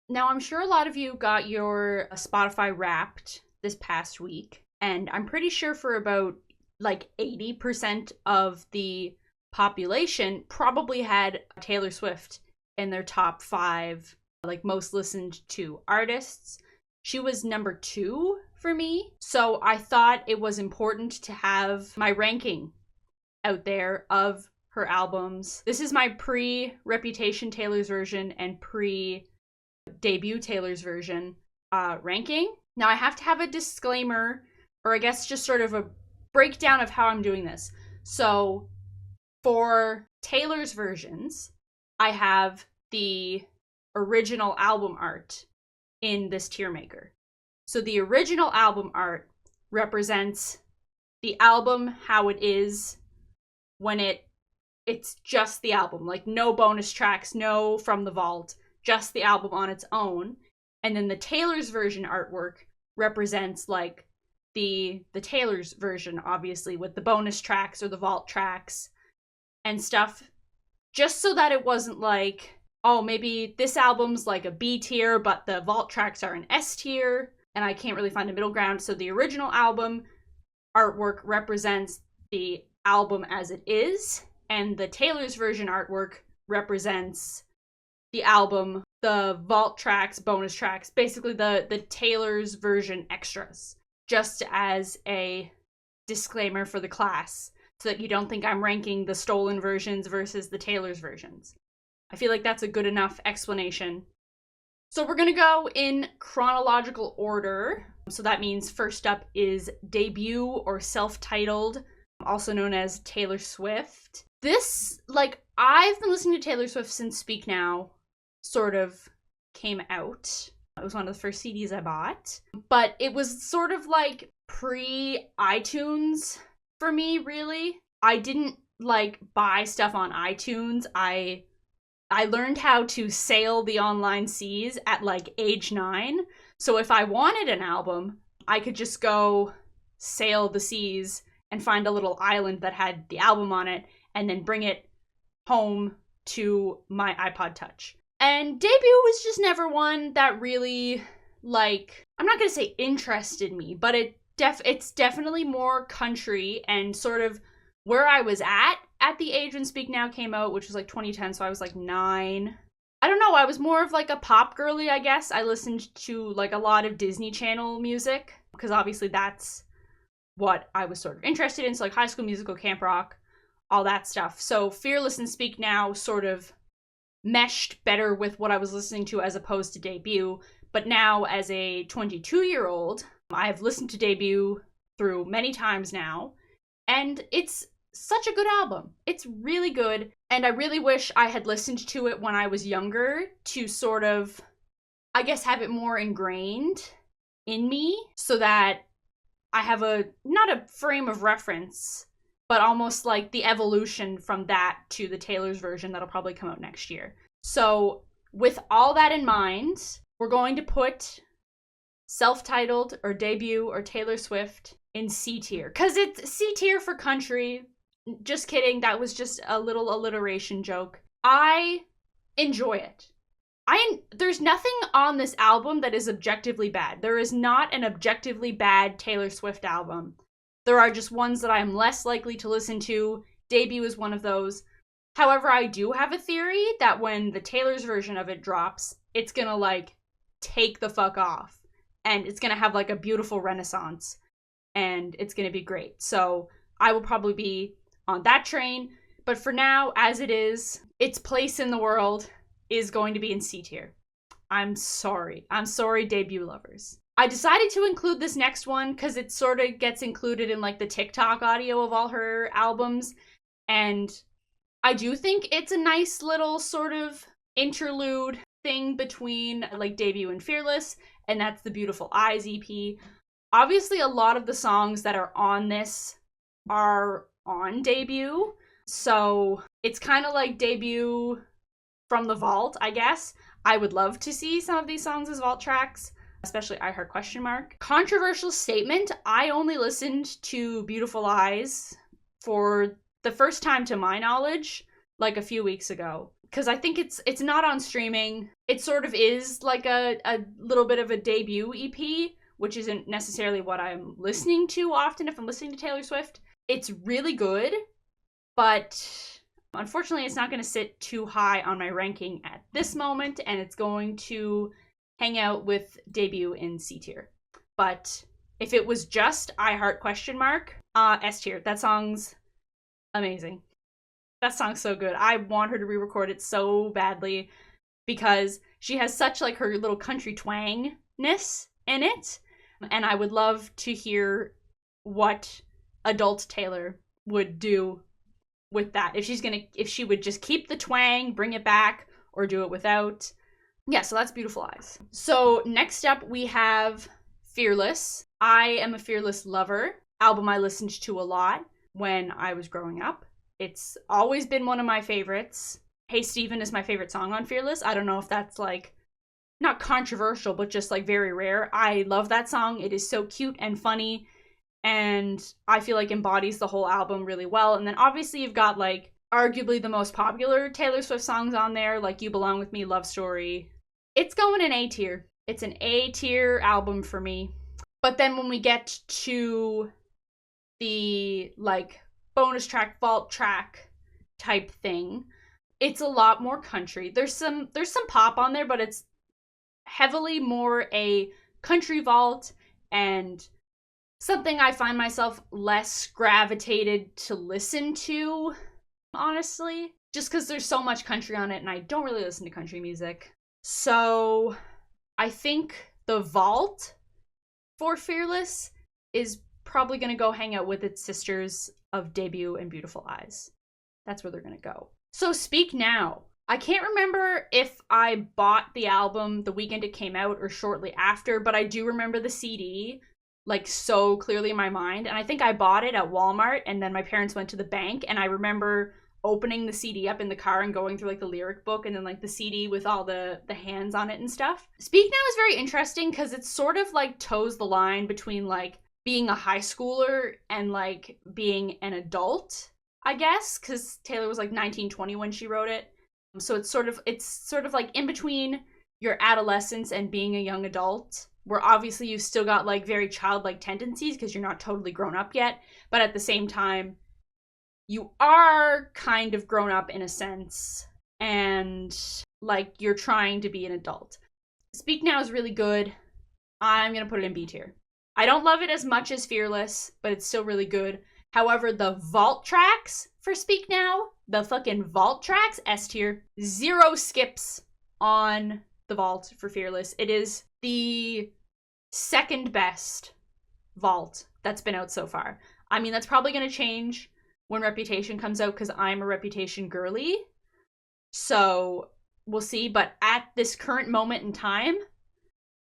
Now, I'm sure a lot of you got your Spotify Wrapped this past week, and I'm pretty sure for about like 80% of the population probably had Taylor Swift in their top five, like most listened to artists. She was number two for me, so I thought it was important to have my ranking out there of her albums. This is my pre Reputation Taylor's version and pre debut Taylor's version ranking. Now, I have to have a disclaimer, or I guess just sort of a breakdown of how I'm doing this. So, for Taylor's versions, I have the original album art in this tier maker. So, the original album art represents the album how it is when it's just the album, like no bonus tracks, no from the vault, just the album on its own. And then the Taylor's version artwork represents like the Taylor's version, obviously, with the bonus tracks or the vault tracks and stuff, just so that it wasn't like, oh, maybe this album's like a B tier, but the vault tracks are an S tier, and I can't really find a middle ground. So the original album artwork represents the album as it is, and the Taylor's version artwork represents the album, the vault tracks, bonus tracks, basically the Taylor's version extras, just as a disclaimer for the class, so that you don't think I'm ranking the stolen versions versus the Taylor's versions. I feel like that's a good enough explanation. So we're gonna go in chronological order. So that means first up is debut or self-titled, also known as Taylor Swift. This, like, I've been listening to Taylor Swift since Speak Now sort of came out. It was one of the first CDs I bought. But it was sort of like pre-iTunes for me, really. I didn't, like, buy stuff on iTunes. I learned how to sail the online seas at, like, age 9. So if I wanted an album, I could just go sail the seas and find a little island that had the album on it and then bring it home to my iPod Touch. And debut was just never one that really, like, I'm not going to say interested me, but it's definitely more country and sort of where I was at the age when Speak Now came out, which was like 2010, so I was like 9. I don't know, I was more of like a pop girly, I guess. I listened to like a lot of Disney Channel music, because obviously that's what I was sort of interested in, so like High School Musical, Camp Rock, all that stuff. So Fearless and Speak Now sort of meshed better with what I was listening to as opposed to debut. But now, as a 22-year-old, I have listened to debut through many times now, and it's such a good album. It's really good, and I really wish I had listened to it when I was younger to sort of, I guess, have it more ingrained in me so that I have not a frame of reference, but almost like the evolution from that to the Taylor's version that'll probably come out next year. So with all that in mind, we're going to put self-titled or debut or Taylor Swift in C tier, because it's C tier for country. Just kidding, that was just a little alliteration joke. I enjoy it. There's nothing on this album that is objectively bad. There is not an objectively bad Taylor Swift album. There are just ones that I am less likely to listen to. Debut is one of those. However, I do have a theory that when the Taylor's version of it drops, it's gonna, like, take the fuck off. And it's gonna have, like, a beautiful renaissance. And it's gonna be great. So I will probably be on that train. But for now, as it is, its place in the world is going to be in C tier. I'm sorry. I'm sorry, debut lovers. I decided to include this next one because it sort of gets included in like the TikTok audio of all her albums. And I do think it's a nice little sort of interlude thing between like debut and Fearless. And that's the Beautiful Eyes EP. Obviously, a lot of the songs that are on this are on debut. So it's kind of like debut from the vault, I guess. I would love to see some of these songs as vault tracks, especially I Heart question mark. Controversial statement, I only listened to Beautiful Eyes for the first time to my knowledge, like a few weeks ago. because I think it's not on streaming. It sort of is like a little bit of a debut EP, which isn't necessarily what I'm listening to often if I'm listening to Taylor Swift. It's really good, but unfortunately it's not going to sit too high on my ranking at this moment, and it's going to hang out with debut in C tier. But if it was just I Heart ? S tier. That song's amazing. That song's so good. I want her to re-record it so badly because she has such like her little country twangness in it. And I would love to hear what adult Taylor would do with that. If she would just keep the twang, bring it back, or do it without. Yeah, so that's Beautiful Eyes. So next up we have Fearless. I am a Fearless lover. Album I listened to a lot when I was growing up. It's always been one of my favorites. Hey Stephen is my favorite song on Fearless. I don't know if that's like not controversial, but just like very rare. I love that song. It is so cute and funny, and I feel like embodies the whole album really well. And then obviously you've got like arguably the most popular Taylor Swift songs on there, like You Belong With Me, Love Story. It's going in A tier. It's an A tier album for me. But then when we get to the like bonus track, vault track type thing, it's a lot more country. There's some pop on there, but it's heavily more a country vault and something I find myself less gravitated to listen to, honestly, just because there's so much country on it and I don't really listen to country music. So I think the vault for Fearless is probably going to go hang out with its sisters of Debut and Beautiful Eyes. That's where they're going to go. So Speak Now. I can't remember if I bought the album the weekend it came out or shortly after, but I do remember the CD like so clearly in my mind. And I think I bought it at Walmart, and then my parents went to the bank, and I remember opening the CD up in the car and going through like the lyric book and then like the CD with all the hands on it and stuff. Speak Now is very interesting because it sort of like toes the line between like being a high schooler and like being an adult, I guess, because Taylor was like 19, 20 when she wrote it. So it's sort of like in between your adolescence and being a young adult, where obviously you've still got like very childlike tendencies because you're not totally grown up yet, but at the same time you are kind of grown up in a sense, and like you're trying to be an adult. Speak Now is really good. I'm gonna put it in B tier. I don't love it as much as Fearless, but it's still really good. However, the vault tracks for Speak Now, the fucking vault tracks, S tier. 0 skips on the vault for Fearless. It is the second best vault that's been out so far. I mean, that's probably going to change when Reputation comes out because I'm a Reputation girly. So we'll see. But at this current moment in time,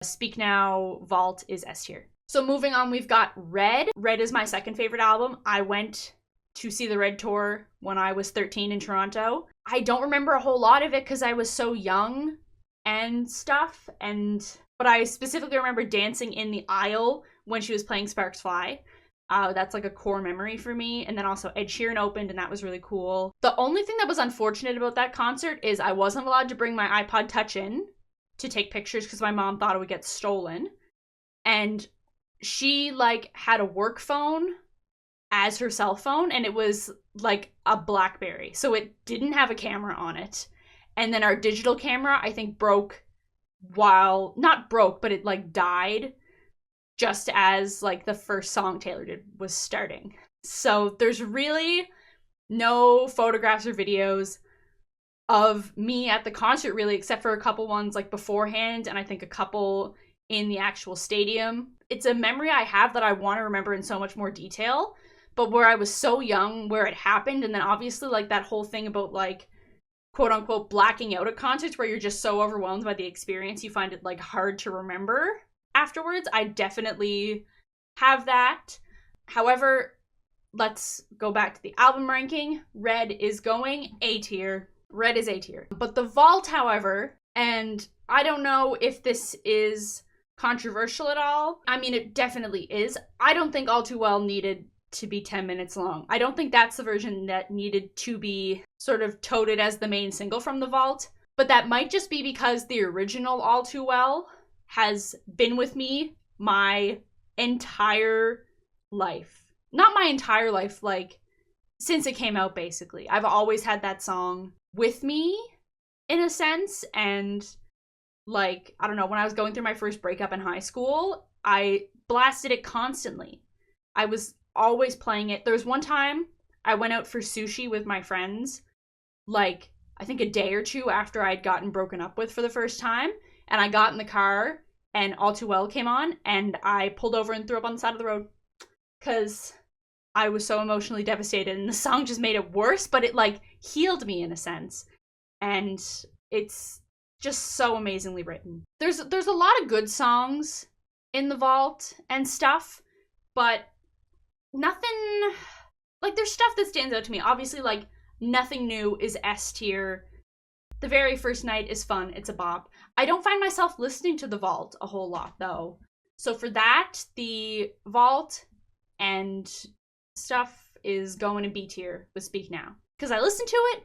Speak Now vault is S tier. So moving on, we've got Red. Red is my second favorite album. I went to see the Red tour when I was 13 in Toronto. I don't remember a whole lot of it because I was so young and stuff. But I specifically remember dancing in the aisle when she was playing Sparks Fly. That's like a core memory for me. And then also Ed Sheeran opened, and that was really cool. The only thing that was unfortunate about that concert is I wasn't allowed to bring my iPod Touch in to take pictures because my mom thought it would get stolen. And she like had a work phone as her cell phone, and it was like a BlackBerry, so it didn't have a camera on it. And then our digital camera, I think, not broke, but it like died just as like the first song Taylor did was starting. So there's really no photographs or videos of me at the concert really, except for a couple ones like beforehand, and I think a couple in the actual stadium. It's a memory I have that I want to remember in so much more detail, but where I was so young where it happened, and then obviously like that whole thing about like quote unquote blacking out at concerts where you're just so overwhelmed by the experience you find it like hard to remember afterwards. I definitely have that. However, let's go back to the album ranking. Red is going A tier. Red is A tier. But the vault, however, and I don't know if this is controversial at all. I mean, it definitely is. I don't think All Too Well needed to be 10 minutes long. I don't think that's the version that needed to be sort of touted as the main single from the vault, but that might just be because the original All Too Well has been with me my entire life. Not my entire life, like, since it came out, basically. I've always had that song with me, in a sense, and, like, I don't know, when I was going through my first breakup in high school, I blasted it constantly. I was always playing it. There was one time I went out for sushi with my friends, like, I think a day or two after I'd gotten broken up with for the first time, and I got in the car, and All Too Well came on, and I pulled over and threw up on the side of the road, because I was so emotionally devastated, and the song just made it worse, but it, like, healed me in a sense, and it's just so amazingly written. There's a lot of good songs in the vault and stuff, but nothing, like, there's stuff that stands out to me. Obviously, like, Nothing New is S tier. The Very First Night is fun. It's a bop. I don't find myself listening to the vault a whole lot, though. So for that, the vault and stuff is going in B tier with Speak Now. Because I listen to it,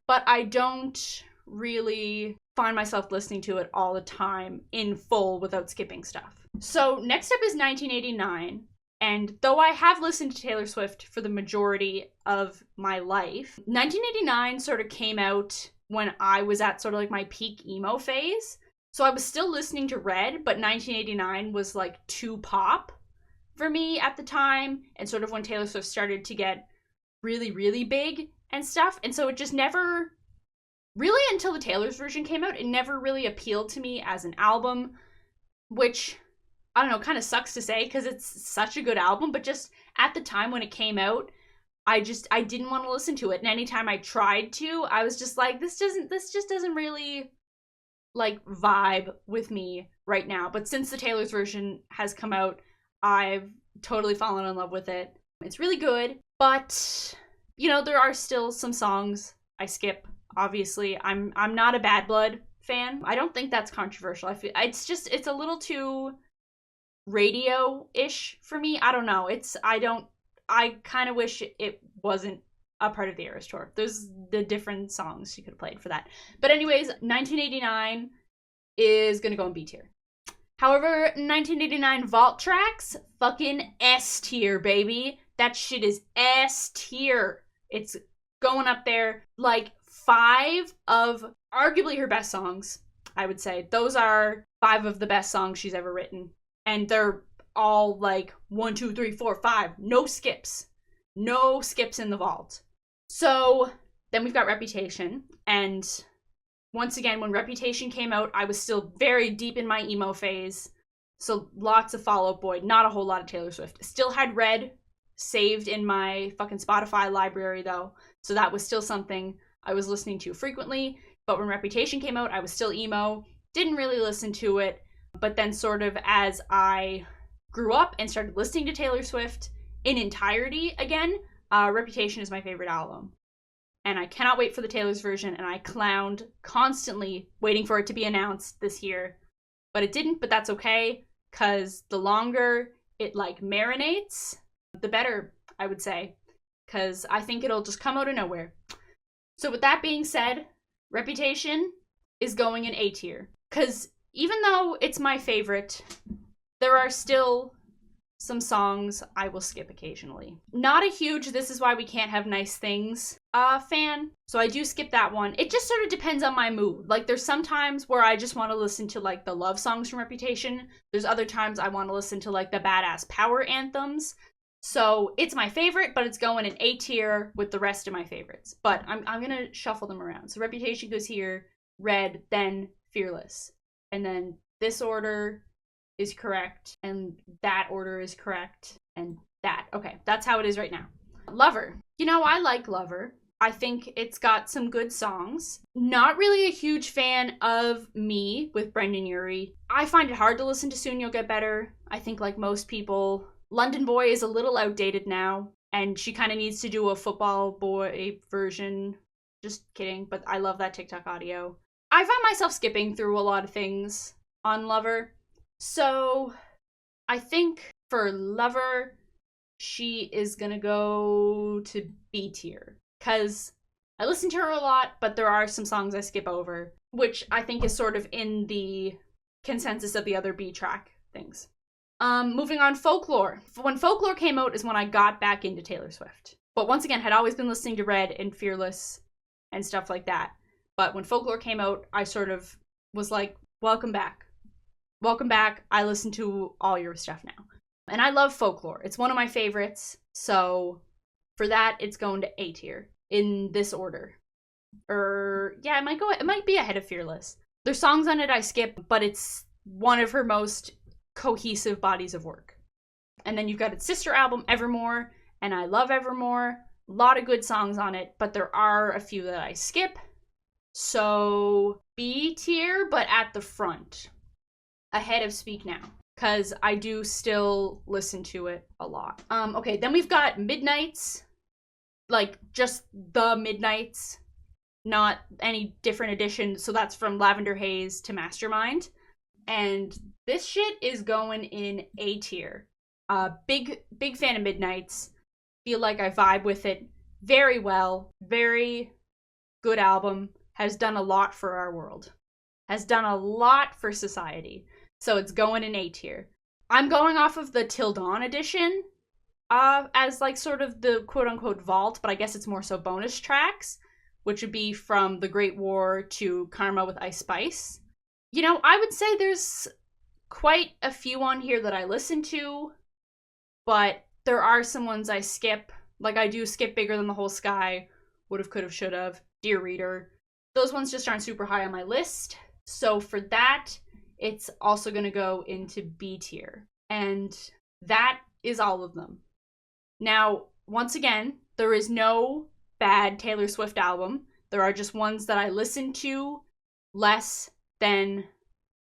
but I don't really find myself listening to it all the time in full without skipping stuff. So next up is 1989. And though I have listened to Taylor Swift for the majority of my life, 1989 sort of came out when I was at sort of like my peak emo phase. So I was still listening to Red, but 1989 was like too pop for me at the time, and sort of when Taylor Swift started to get really, really big and stuff. And so it just never, really until the Taylor's version came out, it never really appealed to me as an album, which, I don't know, kind of sucks to say because it's such a good album, but just at the time when it came out, I didn't want to listen to it. And anytime I tried to, I was just like, this just doesn't really, like, vibe with me right now. But since the Taylor's version has come out, I've totally fallen in love with it. It's really good, but, you know, there are still some songs I skip, obviously. I'm not a Bad Blood fan. I don't think that's controversial. I feel it's a little too radio-ish for me. I don't know. I kind of wish it wasn't a part of the Eras Tour. There's the different songs she could have played for that. But anyways, 1989 is gonna go in B tier. However, 1989 vault tracks, fucking S tier, baby. That shit is S tier. It's going up there. Like, 5 of arguably her best songs, I would say. Those are 5 of the best songs she's ever written. And they're all like 1, 2, 3, 4, 5. No skips. No skips in the vault. So then we've got Reputation. And once again, when Reputation came out, I was still very deep in my emo phase. So lots of Fall Out Boy. Not a whole lot of Taylor Swift. Still had Red saved in my fucking Spotify library, though. So that was still something I was listening to frequently. But when Reputation came out, I was still emo. Didn't really listen to it. But then sort of as I grew up and started listening to Taylor Swift in entirety again, Reputation is my favorite album. And I cannot wait for the Taylor's version, and I clowned constantly waiting for it to be announced this year. But it didn't, but that's okay, because the longer it, like, marinates, the better, I would say. Because I think it'll just come out of nowhere. So with that being said, Reputation is going in A tier. Because even though it's my favorite, there are still some songs I will skip occasionally. Not a huge This Is Why We Can't Have Nice Things fan, so I do skip that one. It just sort of depends on my mood. Like, there's some times where I just want to listen to, like, the love songs from Reputation. There's other times I want to listen to, like, the badass power anthems. So it's my favorite, but it's going in A tier with the rest of my favorites. But I'm gonna shuffle them around. So Reputation goes here, Red, then Fearless. And then this order is correct, and that order is correct, and that. Okay, that's how it is right now. Lover. You know, I like Lover. I think it's got some good songs. Not really a huge fan of Me with Brendan Urie. I find it hard to listen to Soon You'll Get Better. I think, like most people, London Boy is a little outdated now, and she kind of needs to do a Football Boy version. Just kidding, but I love that TikTok audio. I find myself skipping through a lot of things on Lover. So I think for Lover, she is gonna go to B tier. Because I listen to her a lot, but there are some songs I skip over, which I think is sort of in the consensus of the other B track things. Moving on, Folklore. When Folklore came out is when I got back into Taylor Swift. But once again, had always been listening to Red and Fearless and stuff like that. But when Folklore came out, I sort of was like, welcome back. Welcome back. I listen to all your stuff now. And I love Folklore. It's one of my favorites. So for that, it's going to A tier in this order. Yeah, it might be ahead of Fearless. There's songs on it I skip, but it's one of her most cohesive bodies of work. And then you've got its sister album, Evermore, and I love Evermore. A lot of good songs on it, but there are a few that I skip. So B tier, but at the front, ahead of Speak Now, because I do still listen to it a lot. Okay, then we've got Midnights, like just the Midnights, not any different edition. So that's from Lavender Haze to Mastermind. And this shit is going in A tier. Big fan of Midnights. Feel like I vibe with it very well. Very good album. Has done a lot for our world. Has done a lot for society. So it's going in A tier. I'm going off of the Till Dawn edition as like sort of the quote-unquote vault, but I guess it's more so bonus tracks, which would be from The Great War to Karma with Ice Spice. You know, I would say there's quite a few on here that I listen to, but there are some ones I skip. Like I do skip Bigger Than the Whole Sky, Would've, Could've, Should've, Dear Reader. Those ones just aren't super high on my list. So for that, it's also going to go into B tier. And that is all of them. Now, once again, there is no bad Taylor Swift album. There are just ones that I listen to less than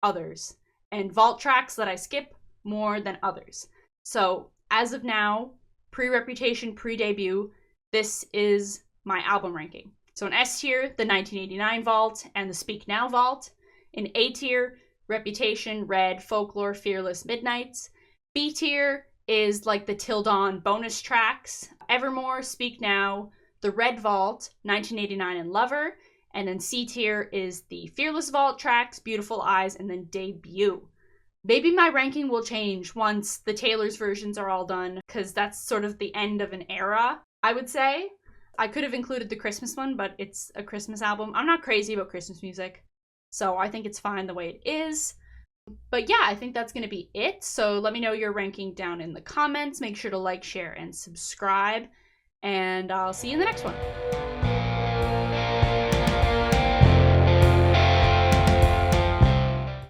others. And vault tracks that I skip more than others. So, as of now, pre-Reputation, pre-debut, this is my album ranking. So in S tier, the 1989 vault and the Speak Now vault. In A tier, Reputation, Red, Folklore, Fearless, Midnights. B tier is like the Till Dawn bonus tracks. Evermore, Speak Now, the Red Vault, 1989 and Lover. And then C tier is the Fearless Vault tracks, Beautiful Eyes, and then Debut. Maybe my ranking will change once the Taylor's versions are all done, because that's sort of the end of an era, I would say. I could have included the Christmas one, but it's a Christmas album. I'm not crazy about Christmas music, so I think it's fine the way it is. But yeah, I think that's going to be it. So let me know your ranking down in the comments. Make sure to like, share, and subscribe. And I'll see you in the next one.